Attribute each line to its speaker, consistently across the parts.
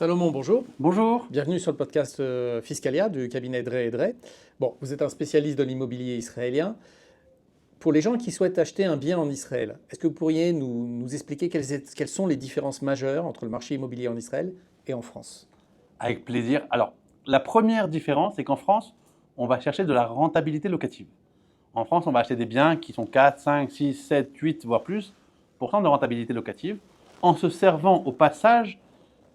Speaker 1: Salomon, bonjour.
Speaker 2: Bonjour.
Speaker 1: Bienvenue sur le podcast Fiscalia du cabinet Drey & Drey. Bon, vous êtes un spécialiste de l'immobilier israélien. Pour les gens qui souhaitent acheter un bien en Israël, est-ce que vous pourriez nous expliquer quelles sont les différences majeures entre le marché immobilier en Israël et en France?
Speaker 2: Avec plaisir. Alors, la première différence, c'est qu'en France, on va chercher de la rentabilité locative. En France, on va acheter des biens qui sont 4, 5, 6, 7, 8, voire plus % de rentabilité locative, en se servant au passage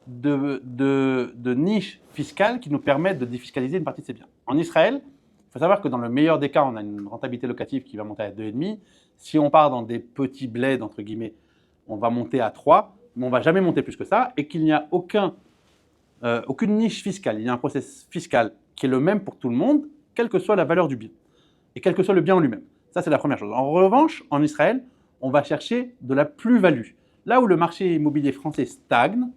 Speaker 2: de niches fiscales qui nous permettent de défiscaliser une partie de ces biens. En Israël, il faut savoir que dans le meilleur des cas, on a une rentabilité locative qui va monter à 2,5. Si on part dans des petits bleds, entre guillemets, on va monter à 3, mais on ne va jamais monter plus que ça, et qu'il n'y a aucune niche fiscale. Il y a un process fiscal qui est le même pour tout le monde, quelle que soit la valeur du bien, et quel que soit le bien en lui-même. Ça, c'est la première chose. En revanche, en Israël, on va chercher de la plus-value. Là où le marché immobilier français stagne,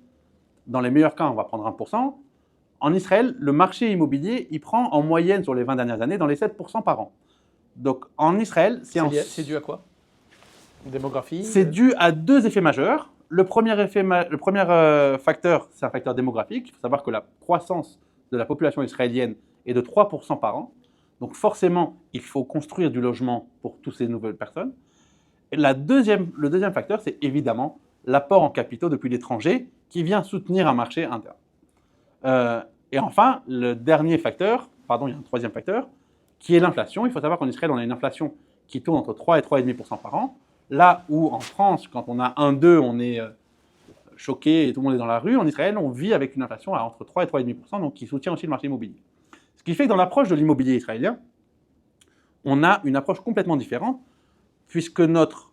Speaker 2: dans les meilleurs cas, on va prendre 1%. En Israël, le marché immobilier, il prend en moyenne sur les 20 dernières années dans les 7% par an. Donc en Israël,
Speaker 1: C'est dû à quoi? Démographie?
Speaker 2: C'est dû à deux effets majeurs. Le premier facteur, c'est un facteur démographique. Il faut savoir que la croissance de la population israélienne est de 3% par an. Donc forcément, il faut construire du logement pour toutes ces nouvelles personnes. Et le deuxième facteur, c'est évidemment l'apport en capitaux depuis l'étranger qui vient soutenir un marché interne. Et enfin, il y a un troisième facteur, qui est l'inflation. Il faut savoir qu'en Israël, on a une inflation qui tourne entre 3 et 3,5% par an. Là où en France, quand on a 1,2, on est choqué et tout le monde est dans la rue. En Israël, on vit avec une inflation à entre 3 et 3,5%, donc qui soutient aussi le marché immobilier. Ce qui fait que dans l'approche de l'immobilier israélien, on a une approche complètement différente, puisque notre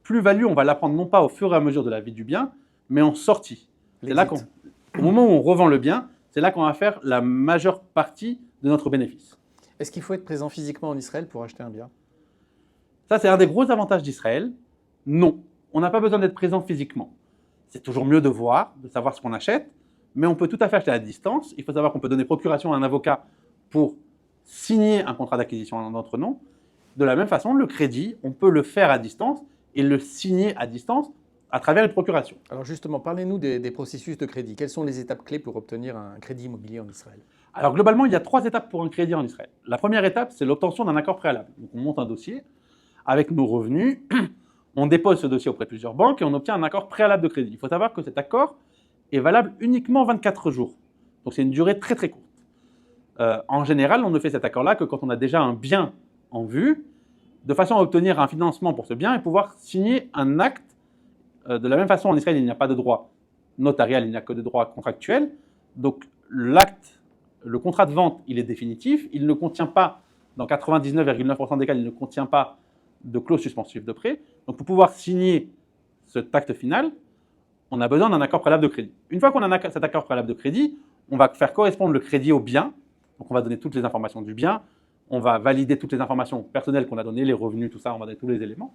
Speaker 2: plus-value, on va la prendre non pas au fur et à mesure de la vie du bien, mais en sortie. C'est là au moment où on revend le bien, c'est là qu'on va faire la majeure partie de notre bénéfice.
Speaker 1: Est-ce qu'il faut être présent physiquement en Israël pour acheter un bien?
Speaker 2: Ça, c'est un des gros avantages d'Israël. Non, on n'a pas besoin d'être présent physiquement. C'est toujours mieux de voir, de savoir ce qu'on achète, mais on peut tout à fait acheter à distance. Il faut savoir qu'on peut donner procuration à un avocat pour signer un contrat d'acquisition en notre nom. De la même façon, le crédit, on peut le faire à distance et le signer à distance à travers une procuration.
Speaker 1: Alors justement, parlez-nous des processus de crédit. Quelles sont les étapes clés pour obtenir un crédit immobilier en Israël?
Speaker 2: Alors globalement, il y a 3 étapes pour un crédit en Israël. La première étape, c'est l'obtention d'un accord préalable. Donc on monte un dossier avec nos revenus, on dépose ce dossier auprès de plusieurs banques et on obtient un accord préalable de crédit. Il faut savoir que cet accord est valable uniquement 24 jours. Donc c'est une durée très très courte. En général, on ne fait cet accord-là que quand on a déjà un bien en vue, de façon à obtenir un financement pour ce bien et pouvoir signer un acte. De la même façon, en Israël, il n'y a pas de droit notarial, il n'y a que de droit contractuel. Donc l'acte, le contrat de vente, il est définitif. Il ne contient pas, dans 99,9% des cas, il ne contient pas de clause suspensive de prêt. Donc pour pouvoir signer cet acte final, on a besoin d'un accord préalable de crédit. Une fois qu'on a cet accord préalable de crédit, on va faire correspondre le crédit au bien. Donc on va donner toutes les informations du bien. On va valider toutes les informations personnelles qu'on a données, les revenus, tout ça, on va donner tous les éléments.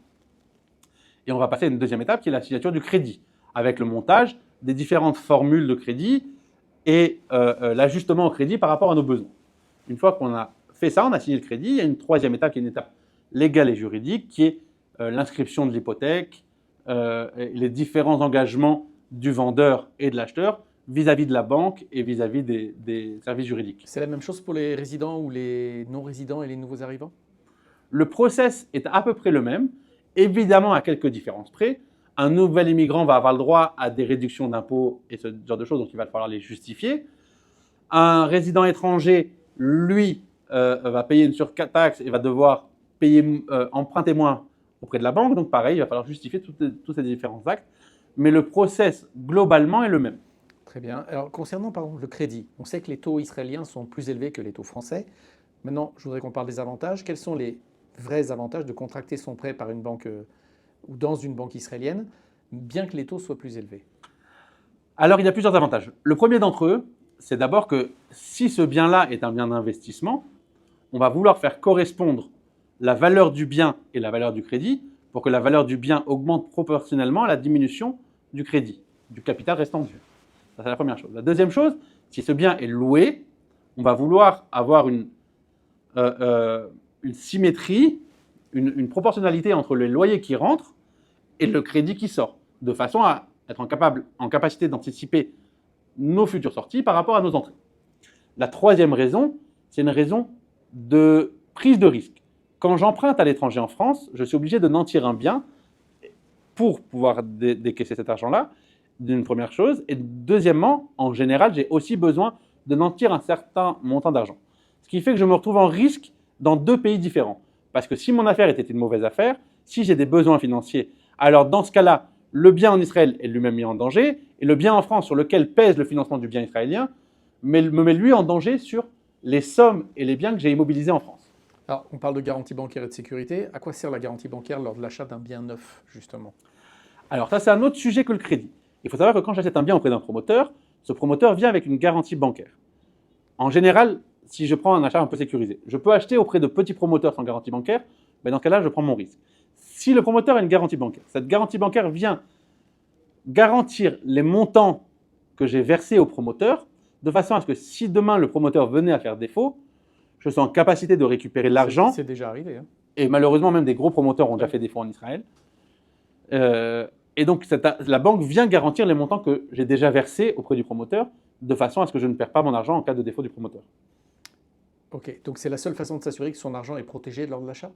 Speaker 2: Et on va passer à une deuxième étape qui est la signature du crédit, avec le montage des différentes formules de crédit et l'ajustement au crédit par rapport à nos besoins. Une fois qu'on a fait ça, on a signé le crédit, il y a une troisième étape qui est une étape légale et juridique, qui est l'inscription de l'hypothèque, les différents engagements du vendeur et de l'acheteur vis-à-vis de la banque et vis-à-vis des services juridiques.
Speaker 1: C'est la même chose pour les résidents ou les non-résidents et les nouveaux arrivants?
Speaker 2: Le process est à peu près le même, évidemment à quelques différences près. Un nouvel immigrant va avoir le droit à des réductions d'impôts et ce genre de choses, donc il va falloir les justifier. Un résident étranger, lui, va payer une surtaxe et va devoir emprunter moins auprès de la banque, donc pareil, il va falloir justifier tous ces différents actes, mais le process globalement est le même.
Speaker 1: Très bien. Alors concernant par exemple le crédit, on sait que les taux israéliens sont plus élevés que les taux français. Maintenant, je voudrais qu'on parle des avantages. Quels sont les vrais avantages de contracter son prêt par une banque ou dans une banque israélienne, bien que les taux soient plus élevés?
Speaker 2: Alors, il y a plusieurs avantages. Le premier d'entre eux, c'est d'abord que si ce bien-là est un bien d'investissement, on va vouloir faire correspondre la valeur du bien et la valeur du crédit pour que la valeur du bien augmente proportionnellement à la diminution du crédit, du capital restant dû. Ça, c'est la première chose. La deuxième chose, si ce bien est loué, on va vouloir avoir une symétrie, une proportionnalité entre les loyers qui rentrent et le crédit qui sort, de façon à être en capacité d'anticiper nos futures sorties par rapport à nos entrées. La troisième raison, c'est une raison de prise de risque. Quand j'emprunte à l'étranger en France, je suis obligé de nantir un bien pour pouvoir décaisser cet argent-là, d'une première chose. Et deuxièmement, en général, j'ai aussi besoin de nantir un certain montant d'argent. Ce qui fait que je me retrouve en risque dans 2 pays différents. Parce que si mon affaire était une mauvaise affaire, si j'ai des besoins financiers, alors dans ce cas-là, le bien en Israël est lui-même mis en danger, et le bien en France sur lequel pèse le financement du bien israélien me met lui en danger sur les sommes et les biens que j'ai immobilisés en France.
Speaker 1: Alors, on parle de garantie bancaire et de sécurité. À quoi sert la garantie bancaire lors de l'achat d'un bien neuf, justement?
Speaker 2: Alors ça, c'est un autre sujet que le crédit. Il faut savoir que quand j'achète un bien auprès d'un promoteur, ce promoteur vient avec une garantie bancaire. En général, si je prends un achat un peu sécurisé, je peux acheter auprès de petits promoteurs sans garantie bancaire, mais dans ce cas-là, je prends mon risque. Si le promoteur a une garantie bancaire, cette garantie bancaire vient garantir les montants que j'ai versés au promoteur, de façon à ce que si demain le promoteur venait à faire défaut, je sois en capacité de récupérer l'argent.
Speaker 1: C'est déjà arrivé. Hein.
Speaker 2: Et malheureusement, même des gros promoteurs ont déjà fait défaut en Israël. Et donc, la banque vient garantir les montants que j'ai déjà versés auprès du promoteur, de façon à ce que je ne perds pas mon argent en cas de défaut du promoteur.
Speaker 1: Ok, donc c'est la seule façon de s'assurer que son argent est protégé lors de l'achat?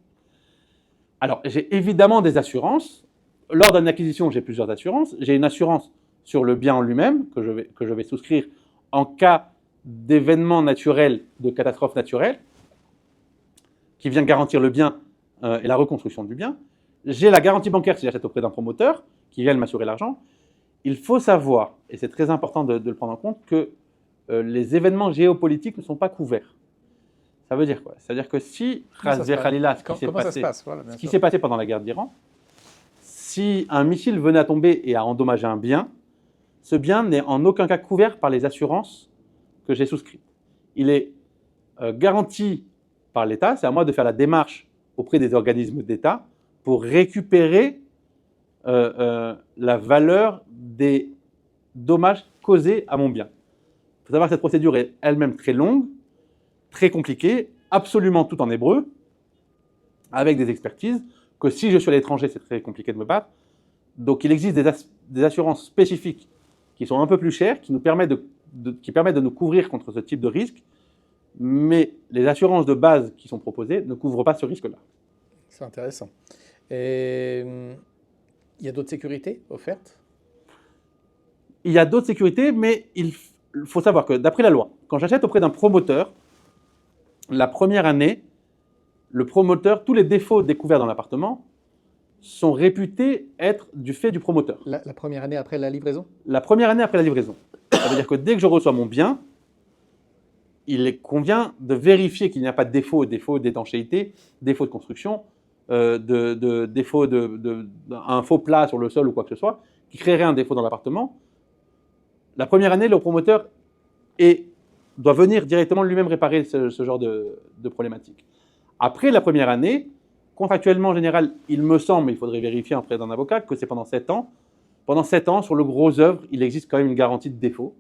Speaker 2: Alors, j'ai évidemment des assurances. Lors d'une acquisition, j'ai plusieurs assurances. J'ai une assurance sur le bien en lui-même, que je vais souscrire en cas d'événements naturels, de catastrophes naturelles, qui vient garantir le bien et la reconstruction du bien. J'ai la garantie bancaire si j'achète auprès d'un promoteur, qui vient m'assurer l'argent. Il faut savoir, et c'est très important de le prendre en compte, que les événements géopolitiques ne sont pas couverts. Ça veut dire quoi? Ça veut dire que si, ce qui s'est passé pendant la guerre d'Iran, si un missile venait à tomber et à endommager un bien, ce bien n'est en aucun cas couvert par les assurances que j'ai souscrites. Il est garanti par l'État, c'est à moi de faire la démarche auprès des organismes d'État pour récupérer la valeur des dommages causés à mon bien. Il faut savoir que cette procédure est elle-même très longue, très compliquée, absolument tout en hébreu, avec des expertises, que si je suis à l'étranger, c'est très compliqué de me battre. Donc il existe des assurances spécifiques qui sont un peu plus chères, qui permettent de nous couvrir contre ce type de risque, mais les assurances de base qui sont proposées ne couvrent pas ce risque-là.
Speaker 1: C'est intéressant. Et il y a d'autres sécurités offertes?
Speaker 2: Il y a d'autres sécurités, mais il faut savoir que d'après la loi, quand j'achète auprès d'un promoteur, la première année, le promoteur, tous les défauts découverts dans l'appartement sont réputés être du fait du promoteur.
Speaker 1: La première année après la livraison?
Speaker 2: La première année après la livraison. Ça veut dire que dès que je reçois mon bien, il convient de vérifier qu'il n'y a pas de défaut d'étanchéité, défaut de construction, défaut d'un faux plat sur le sol ou quoi que ce soit, qui créerait un défaut dans l'appartement. La première année, le promoteur doit venir directement lui-même réparer ce genre de problématique. Après la première année, contractuellement en général, il me semble, il faudrait vérifier auprès d'un avocat, que c'est pendant 7 ans. Pendant 7 ans, sur le gros œuvre, il existe quand même une garantie de défaut.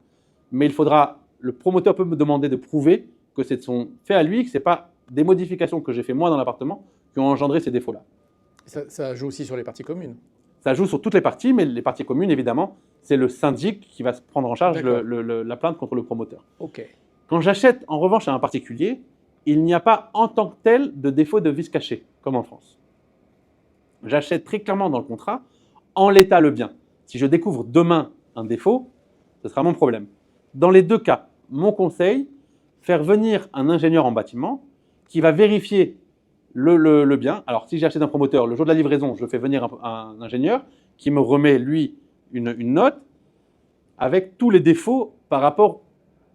Speaker 2: Mais le promoteur peut me demander de prouver que c'est de son fait à lui, que ce n'est pas des modifications que j'ai fait moi dans l'appartement qui ont engendré ces défauts-là.
Speaker 1: Ça joue aussi sur les parties communes?
Speaker 2: Ça joue sur toutes les parties, mais les parties communes, évidemment, c'est le syndic qui va se prendre en charge la plainte contre le promoteur.
Speaker 1: Ok.
Speaker 2: Quand j'achète, en revanche, à un particulier, il n'y a pas en tant que tel de défaut de vice caché, comme en France. J'achète très clairement dans le contrat, en l'état le bien. Si je découvre demain un défaut, ce sera mon problème. Dans les 2 cas, mon conseil, faire venir un ingénieur en bâtiment qui va vérifier le bien. Alors, si j'achète un promoteur, le jour de la livraison, je fais venir un ingénieur qui me remet, lui, une note avec tous les défauts par rapport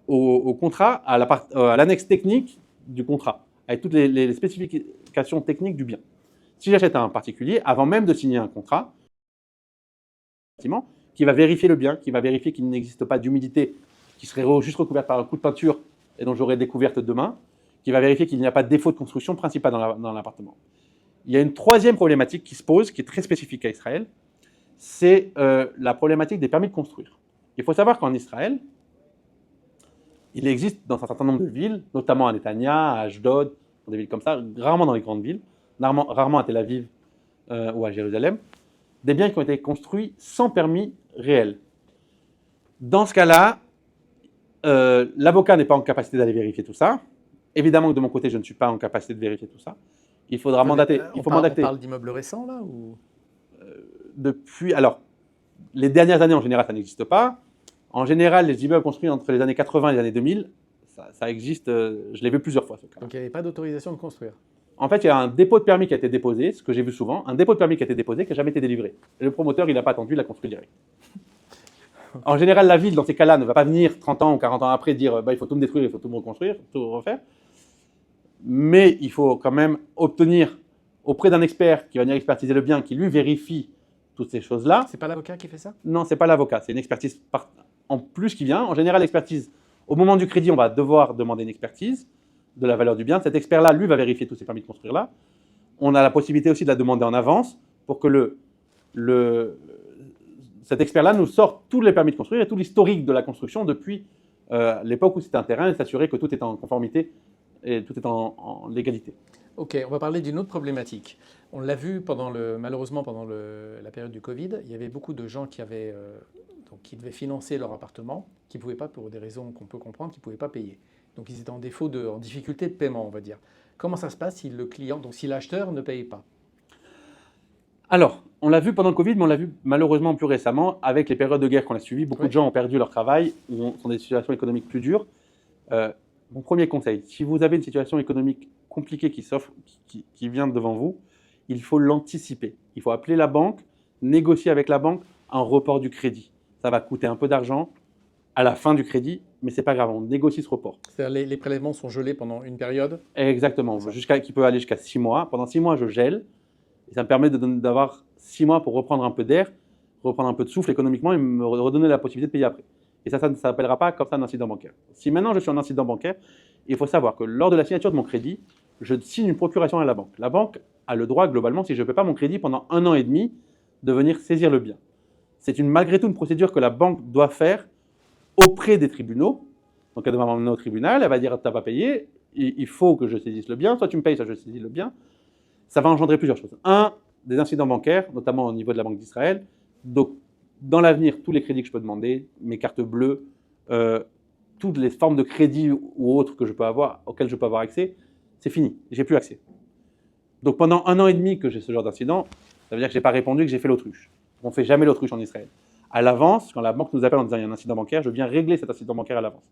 Speaker 2: au contrat, à l'annexe technique du contrat, avec toutes les spécifications techniques du bien. Si j'achète à un particulier, avant même de signer un contrat, qui va vérifier le bien, qui va vérifier qu'il n'existe pas d'humidité qui serait juste recouverte par un coup de peinture et dont j'aurai découverte demain, qui va vérifier qu'il n'y a pas de défaut de construction principal dans l'appartement. Il y a une troisième problématique qui se pose, qui est très spécifique à Israël, c'est la problématique des permis de construire. Il faut savoir qu'en Israël, il existe dans un certain nombre de villes, notamment à Netanya, à Ashdod, dans des villes comme ça, rarement dans les grandes villes, rarement à Tel Aviv ou à Jérusalem, des biens qui ont été construits sans permis réel. Dans ce cas-là, L'avocat n'est pas en capacité d'aller vérifier tout ça. Évidemment que de mon côté, je ne suis pas en capacité de vérifier tout ça. Il faudra mandater.
Speaker 1: On parle d'immeubles récents là ou...
Speaker 2: Alors, les dernières années, en général, ça n'existe pas. En général, les immeubles construits entre les années 80 et les années 2000, ça existe. Je l'ai vu plusieurs fois, ce cas.
Speaker 1: Donc, il n'y avait pas d'autorisation de construire.
Speaker 2: En fait, il y a un dépôt de permis qui a été déposé, ce que j'ai vu souvent, un dépôt de permis qui a été déposé, qui n'a jamais été délivré. Et le promoteur, il n'a pas attendu, il a construit direct. En général, la ville, dans ces cas-là, ne va pas venir 30 ans ou 40 ans après dire il faut tout me détruire, il faut tout me reconstruire, tout refaire. Mais il faut quand même obtenir auprès d'un expert qui va venir expertiser le bien, qui lui vérifie toutes ces choses-là.
Speaker 1: C'est pas l'avocat qui fait ça?
Speaker 2: Non, c'est pas l'avocat, c'est une expertise en plus qui vient. En général, l'expertise, au moment du crédit, on va devoir demander une expertise de la valeur du bien. Cet expert-là, lui, va vérifier tous ces permis de construire-là. On a la possibilité aussi de la demander en avance pour que cet expert-là nous sorte tous les permis de construire et tout l'historique de la construction depuis l'époque où c'était un terrain et s'assurer que tout est en conformité et tout est en légalité.
Speaker 1: Ok, on va parler d'une autre problématique. On l'a vu malheureusement pendant la période du Covid, il y avait beaucoup de gens qui devaient financer leur appartement, qui ne pouvaient pas, pour des raisons qu'on peut comprendre, qui ne pouvaient pas payer. Donc ils étaient en difficulté de paiement, on va dire. Comment ça se passe si l'acheteur ne paye pas?
Speaker 2: Alors, on l'a vu pendant le Covid, mais on l'a vu malheureusement plus récemment avec les périodes de guerre qu'on a suivies. Beaucoup de gens ont perdu leur travail ou sont dans des situations économiques plus dures. Mon premier conseil, si vous avez une situation économique compliquée qui vient devant vous, il faut l'anticiper. Il faut appeler la banque, négocier avec la banque un report du crédit. Ça va coûter un peu d'argent à la fin du crédit, mais ce n'est pas grave, on négocie ce report.
Speaker 1: C'est-à-dire les prélèvements sont gelés pendant une période?
Speaker 2: Exactement, qui peut aller jusqu'à 6 mois. Pendant 6 mois, je gèle, et ça me permet d'avoir 6 mois pour reprendre un peu d'air, reprendre un peu de souffle économiquement et me redonner la possibilité de payer après. Et ça ne s'appellera pas comme ça un incident bancaire. Si maintenant je suis en incident bancaire, il faut savoir que lors de la signature de mon crédit, je signe une procuration à la banque. La banque a le droit, globalement, si je ne paie pas mon crédit pendant 1 an et demi, de venir saisir le bien. C'est malgré tout une procédure que la banque doit faire auprès des tribunaux. Donc elle va m'emmener au tribunal, elle va dire « tu n'as pas payé, il faut que je saisisse le bien, soit tu me payes, soit je saisis le bien ». Ça va engendrer plusieurs choses. Un, des incidents bancaires, notamment au niveau de la Banque d'Israël. Donc, dans l'avenir, tous les crédits que je peux demander, mes cartes bleues, toutes les formes de crédit ou autres auxquelles je peux avoir accès, c'est fini, j'ai plus accès. Donc pendant 1 an et demi que j'ai ce genre d'incident, ça veut dire que je n'ai pas répondu, que j'ai fait l'autruche. On ne fait jamais l'autruche en Israël. À l'avance, quand la banque nous appelle en disant qu'il y a un incident bancaire, je viens régler cet incident bancaire à l'avance.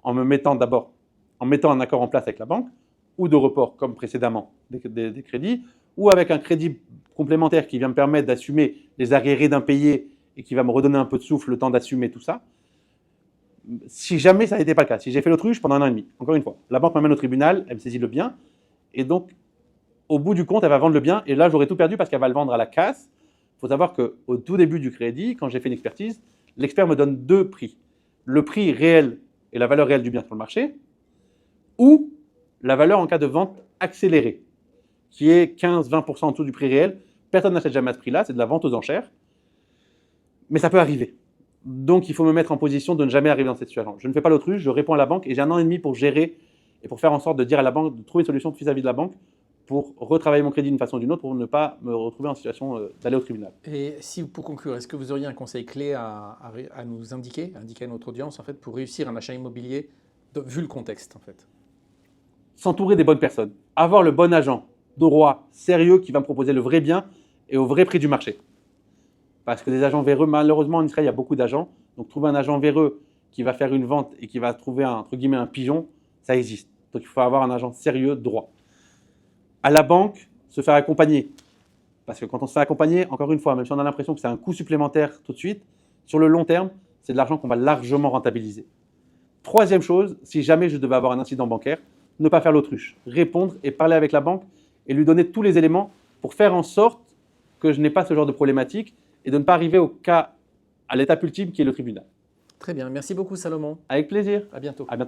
Speaker 2: En mettant un accord en place avec la banque, ou de report comme précédemment des crédits, ou avec un crédit complémentaire qui vient me permettre d'assumer les arriérés d'impayés et qui va me redonner un peu de souffle le temps d'assumer tout ça. Si jamais ça n'était pas le cas, si j'ai fait l'autruche pendant 1 an et demi, encore une fois, la banque m'amène au tribunal, elle me saisit le bien, et donc, au bout du compte, elle va vendre le bien, et là, j'aurais tout perdu parce qu'elle va le vendre à la casse. Il faut savoir qu'au tout début du crédit, quand j'ai fait une expertise, l'expert me donne 2 prix. Le prix réel et la valeur réelle du bien sur le marché, ou la valeur en cas de vente accélérée, qui est 15-20% en dessous du prix réel. Personne n'achète jamais à ce prix-là, c'est de la vente aux enchères. Mais ça peut arriver. Donc, il faut me mettre en position de ne jamais arriver dans cette situation. Je ne fais pas l'autruche, je réponds à la banque et j'ai 1 an et demi pour gérer et pour faire en sorte de dire à la banque, de trouver une solution vis-à-vis de la banque pour retravailler mon crédit d'une façon ou d'une autre pour ne pas me retrouver en situation d'aller au tribunal.
Speaker 1: Et pour conclure, est-ce que vous auriez un conseil clé à nous indiquer à notre audience en fait, pour réussir un achat immobilier, vu le contexte en fait?
Speaker 2: S'entourer des bonnes personnes, avoir le bon agent, droit, sérieux, qui va me proposer le vrai bien et au vrai prix du marché. Parce que des agents véreux, malheureusement en Israël, il y a beaucoup d'agents. Donc trouver un agent véreux qui va faire une vente et qui va trouver entre guillemets un pigeon, ça existe. Donc il faut avoir un agent sérieux, droit. À la banque, se faire accompagner. Parce que quand on se fait accompagner, encore une fois, même si on a l'impression que c'est un coût supplémentaire tout de suite, sur le long terme, c'est de l'argent qu'on va largement rentabiliser. Troisième chose, si jamais je devais avoir un incident bancaire, ne pas faire l'autruche. Répondre et parler avec la banque et lui donner tous les éléments pour faire en sorte que je n'ai pas ce genre de problématique et de ne pas arriver à l'étape ultime qui est le tribunal.
Speaker 1: Très bien, merci beaucoup Salomon.
Speaker 2: Avec plaisir.
Speaker 1: À bientôt.
Speaker 2: À bientôt.